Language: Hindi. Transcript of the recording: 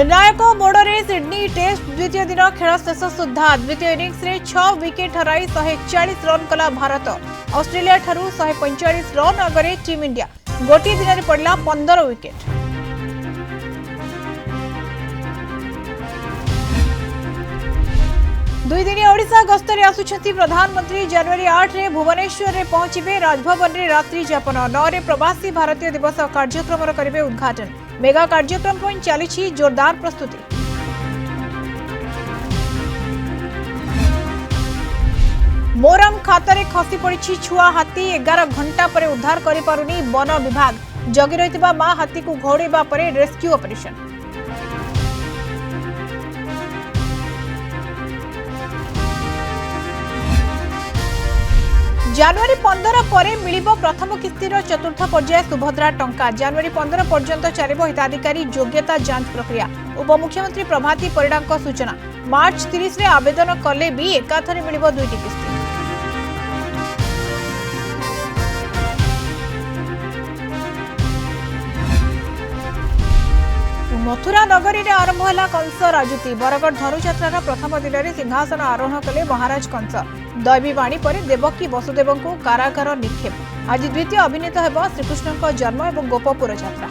निर्णायक मोड़े सिडनी टेस्ट द्वितीय दिन खेल शेष सुधा द्वितीय इनिंग्स रे 6 विकेट हराई 140 रन कला भारत। ऑस्ट्रेलिया ठारू 145 रन आगे टीम इंडिया गोटे दिन में पड़ा 15 विकेट। दुई दिन ओडिशा गस्तर आसुछंती प्रधानमंत्री जनवरी 8 रे भुवनेश्वर रे पहुंचे राजभवन रे रात्रि जापन 9 रे प्रवासी भारतीय दिवस कार्यक्रम करेंगे उद्घाटन। मेगा कार्यक्रम पर चली जोरदार प्रस्तुति। मोरम खातर खसी पड़ी छुआ हाथी 11 घंटा पर उद्धार कर पारुनी वन विभाग। जगी रही मां हाथी को घोड़ेबा पर रेस्क्यू ऑपरेशन। जनवरी 15 पर मिलिबो प्रथम किस्तीर चतुर्थ पर्याय सुभद्रा टंका। जनवरी 15 पर्यंत चलिबो हिताधिकारी योग्यता जांच प्रक्रिया। उपमुख्यमंत्री प्रभाती परिड़ा सूचना। मार्च 30 रे आवेदन कले भी एकाथरे मिलिबो दुईटी किस्ती। मथुरा नगरी में आरंभ है कंस राजुति। बरगढ़ धनुଯାत्रार प्रथम दिन में सिंहासन आरोहण कले महाराज कंस। दैवीवाणी पर देवकी वसुदेव को कारागार निक्षेप। आज द्वितीय अभिनीत होब श्रीकृष्ण जन्म और गोपपुर यात्रा।